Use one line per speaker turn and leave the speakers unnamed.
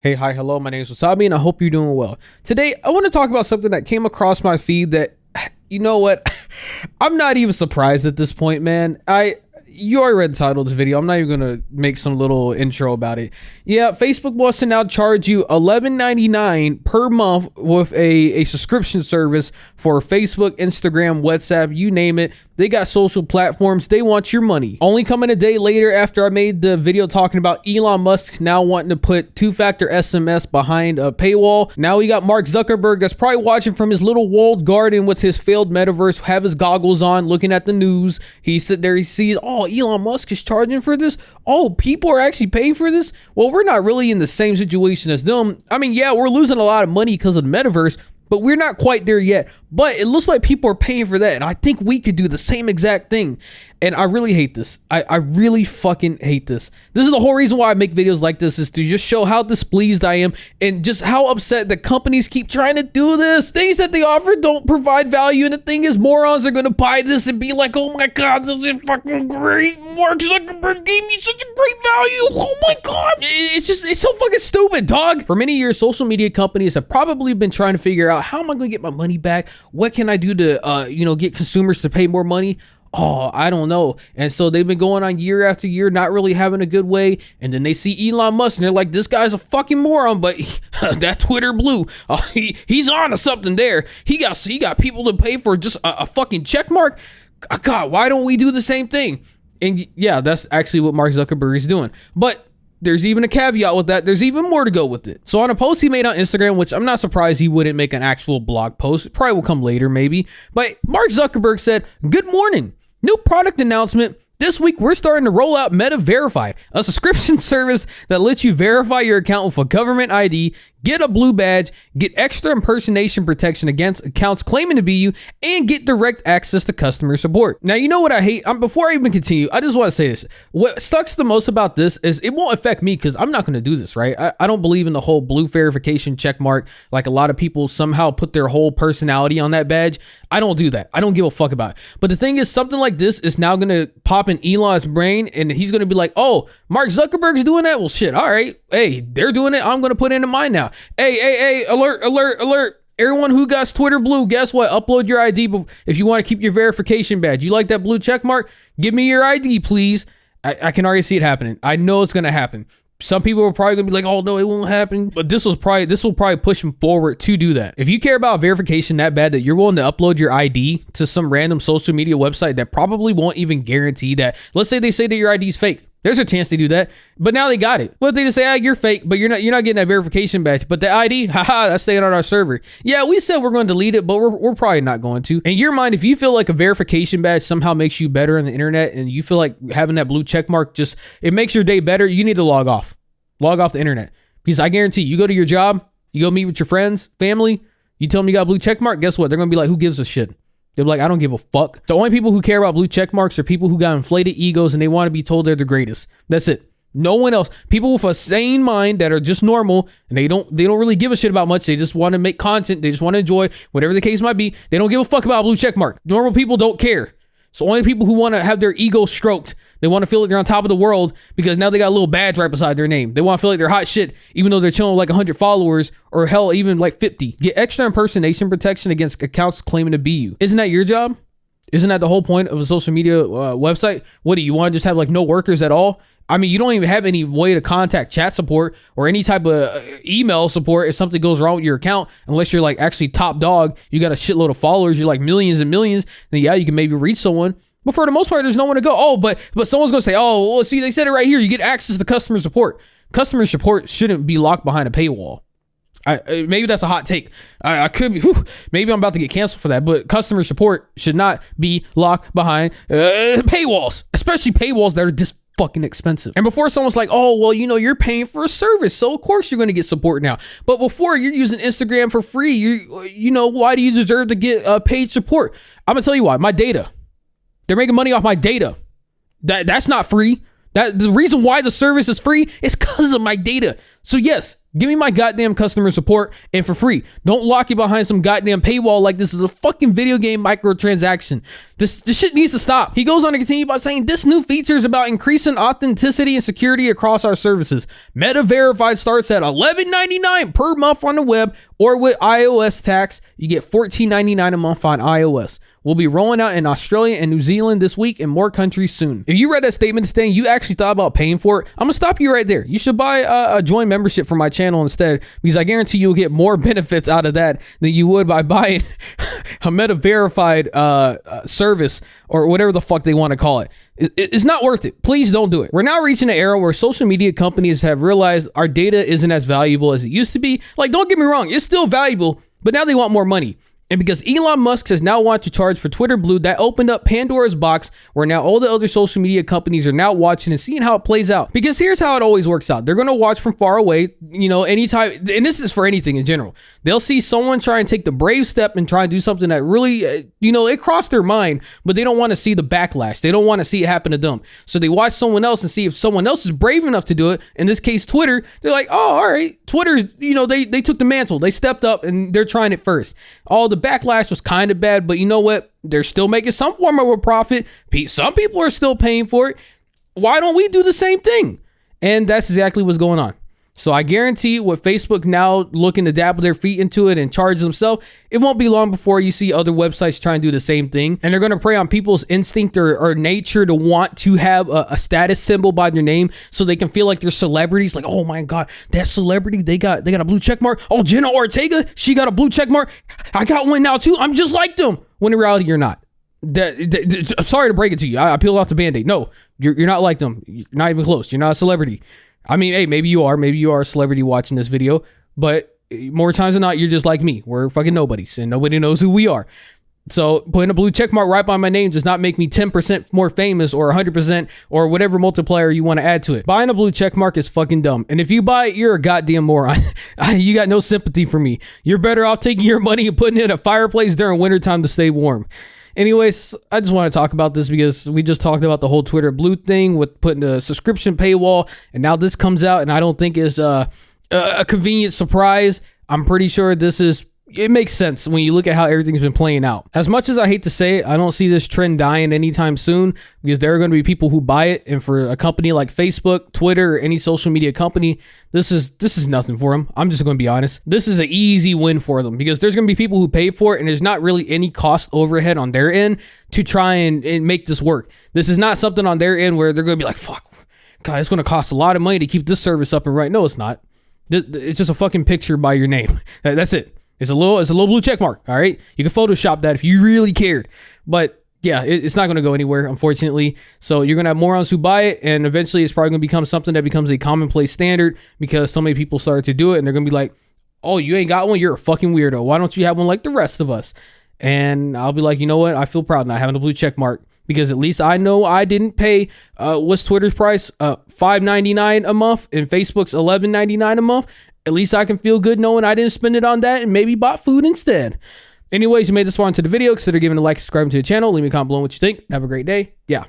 Hey, hi, hello, my name is Wasabi and I hope you're doing well. Today, I want to talk about something that came across my feed that, you know what, I'm not even surprised at this point, man. You already read the title of this video. I'm not even going to make some little intro about it. Yeah, Facebook wants to now charge you $11.99 per month with a subscription service for Facebook, Instagram, WhatsApp, you name it. They got social platforms. They want your money. Only coming a day later after I made the video talking about Elon Musk now wanting to put two-factor SMS behind a paywall. Now we got Mark Zuckerberg that's probably watching from his little walled garden with his failed metaverse, have his goggles on, looking at the news. He's sitting there, he sees, oh, Elon Musk is charging for this. Oh, people are actually paying for this. Well, we're not really in the same situation as them. I mean, yeah, we're losing a lot of money because of the metaverse, but we're not quite there yet. But it looks like people are paying for that. And I think we could do the same exact thing. And I really hate this. I really fucking hate this. This is the whole reason why I make videos like this, is to just show how displeased I am and just how upset that companies keep trying to do this. Things that they offer don't provide value. And the thing is, morons are going to buy this and be like, oh my God, this is fucking great. Mark Zuckerberg gave me such a great value. Oh my God. It's so fucking stupid, dog. For many years, social media companies have probably been trying to figure out, how am I going to get my money back? What can I do to, get consumers to pay more money? Oh, I don't know. And so they've been going on year after year, not really having a good way. And then they see Elon Musk and they're like, this guy's a fucking moron, but that Twitter blue, he's on to something there. He got people to pay for just a fucking check mark. God, why don't we do the same thing? And yeah, that's actually what Mark Zuckerberg is doing. But there's even a caveat with that. There's even more to go with it. So on a post he made on Instagram, which I'm not surprised he wouldn't make an actual blog post. It probably will come later, maybe. But Mark Zuckerberg said, good morning. New product announcement. This week, we're starting to roll out Meta Verify, a subscription service that lets you verify your account with a government ID, get a blue badge, get extra impersonation protection against accounts claiming to be you, and get direct access to customer support. Now, you know what I hate? Before I even continue, I just want to say this. What sucks the most about this is it won't affect me because I'm not going to do this, right? I don't believe in the whole blue verification check mark. Like a lot of people somehow put their whole personality on that badge. I don't do that. I don't give a fuck about it. But the thing is, something like this is now going to pop in Elon's brain and he's going to be like, oh, Mark Zuckerberg's doing that? Well, shit. All right. Hey, they're doing it. I'm going to put it into mine now. Hey, alert. Everyone who got Twitter blue, guess what? Upload your ID if you want to keep your verification badge. You like that blue check mark? Give me your ID, please. I can already see it happening. I know it's going to happen. Some people are probably going to be like, oh, no, it won't happen. But this will probably push them forward to do that. If you care about verification that bad that you're willing to upload your ID to some random social media website that probably won't even guarantee that. Let's say they say that your ID is fake. There's a chance they do that, but now they got it. Well, they just say, you're fake, but you're not getting that verification badge. But the ID, that's staying on our server. Yeah, we said we're going to delete it, but we're probably not going to. In your mind, if you feel like a verification badge somehow makes you better on the internet and you feel like having that blue check mark it makes your day better, you need to log off the internet. Because I guarantee you go to your job, you go meet with your friends, family, you tell them you got a blue check mark, guess what? They're going to be like, who gives a shit? They're like, I don't give a fuck. The only people who care about blue check marks are people who got inflated egos and they want to be told they're the greatest. That's it. No one else. People with a sane mind that are just normal and they don't really give a shit about much. They just want to make content. They just want to enjoy whatever the case might be. They don't give a fuck about a blue check mark. Normal people don't care. So only people who want to have their ego stroked, they want to feel like they're on top of the world because now they got a little badge right beside their name. They want to feel like they're hot shit, even though they're chilling with like 100 followers or hell, even like 50. Get extra impersonation protection against accounts claiming to be you. Isn't that your job? Isn't that the whole point of a social media website? What do you want to just have like no workers at all? I mean, you don't even have any way to contact chat support or any type of email support if something goes wrong with your account, unless you're like actually top dog. You got a shitload of followers. You're like millions and millions. Then yeah, you can maybe reach someone. But for the most part, there's no one to go. Oh, but someone's going to say, oh, well, see, they said it right here. You get access to customer support. Customer support shouldn't be locked behind a paywall. Maybe that's a hot take. I could be, maybe I'm about to get canceled for that, but customer support should not be locked behind paywalls, especially paywalls that are just fucking expensive. And before someone's like, oh, well, you're paying for a service, so of course you're going to get support now. But before, you're using Instagram for free. Why do you deserve to get paid support? I'm going to tell you why. My data. They're making money off my data. That's not free. The reason why the service is free is because of my data. So yes, Give me my goddamn customer support and for free. Don't lock you behind some goddamn paywall like this is a fucking video game microtransaction. This shit needs to stop. He goes on to continue by saying this new feature is about increasing authenticity and security across our services. Meta Verified starts at $11.99 per month on the web, or with iOS tax, you get $14.99 a month on iOS. We'll be rolling out in Australia and New Zealand this week and more countries soon. If you read that statement today and you actually thought about paying for it, I'm gonna stop you right there. You should buy a join membership for my channel instead, because I guarantee you'll get more benefits out of that than you would by buying a Meta Verified service or whatever the fuck they want to call it. It's not worth it. Please don't do it. We're now reaching an era where social media companies have realized our data isn't as valuable as it used to be. Like, don't get me wrong, it's still valuable, but now they want more money. And because Elon Musk has now wanted to charge for Twitter Blue, that opened up Pandora's box, where now all the other social media companies are now watching and seeing how it plays out. Because here's how it always works out. They're going to watch from far away, anytime, and this is for anything in general. They'll see someone try and take the brave step and try and do something that really, it crossed their mind, but they don't want to see the backlash. They don't want to see it happen to them. So they watch someone else and see if someone else is brave enough to do it. In this case, Twitter. They're like, oh, all right. Twitter's, they took the mantle. They stepped up and they're trying it first. All the backlash was kind of bad, but you know what? They're still making some form of a profit. Some people are still paying for it. Why don't we do the same thing? And that's exactly what's going on. So I guarantee with Facebook now looking to dabble their feet into it and charge themselves, it won't be long before you see other websites try and do the same thing. And they're going to prey on people's instinct or nature to want to have a status symbol by their name so they can feel like they're celebrities. Like, oh my God, that celebrity, they got a blue check mark. Oh, Jenna Ortega, she got a blue check mark. I got one now too. I'm just like them. When in reality, you're not. I'm sorry to break it to you. I peeled off the Band-Aid. No, you're not like them. You're not even close. You're not a celebrity. I mean, hey, maybe you are a celebrity watching this video, but more times than not, you're just like me. We're fucking nobodies and nobody knows who we are. So putting a blue check mark right by my name does not make me 10% more famous or 100% or whatever multiplier you want to add to it. Buying a blue check mark is fucking dumb. And if you buy it, you're a goddamn moron. You got no sympathy for me. You're better off taking your money and putting it in a fireplace during wintertime to stay warm. Anyways, I just want to talk about this because we just talked about the whole Twitter Blue thing with putting a subscription paywall, and now this comes out, and I don't think is a convenient surprise. I'm pretty sure it makes sense when you look at how everything's been playing out. As much as I hate to say it, I don't see this trend dying anytime soon, because there are going to be people who buy it, and for a company like Facebook, Twitter, or any social media company, this is nothing for them. I'm just going to be honest. This is an easy win for them, because there's going to be people who pay for it, and there's not really any cost overhead on their end to try and make this work. This is not something on their end where they're going to be like, fuck, God, it's going to cost a lot of money to keep this service up and right. No, it's not. It's just a fucking picture by your name. That's it. It's a little blue check mark, all right? You can Photoshop that if you really cared. But yeah, it's not going to go anywhere, unfortunately. So you're going to have morons who buy it, and eventually it's probably going to become something that becomes a commonplace standard because so many people started to do it, and they're going to be like, oh, you ain't got one? You're a fucking weirdo. Why don't you have one like the rest of us? And I'll be like, you know what? I feel proud not having a blue check mark, because at least I know I didn't pay, what's Twitter's price? $5.99 a month, and Facebook's $11.99 a month. At least I can feel good knowing I didn't spend it on that and maybe bought food instead. Anyways, you made this far into the video. Consider giving a like, subscribing to the channel. Leave me a comment below what you think. Have a great day. Yeah.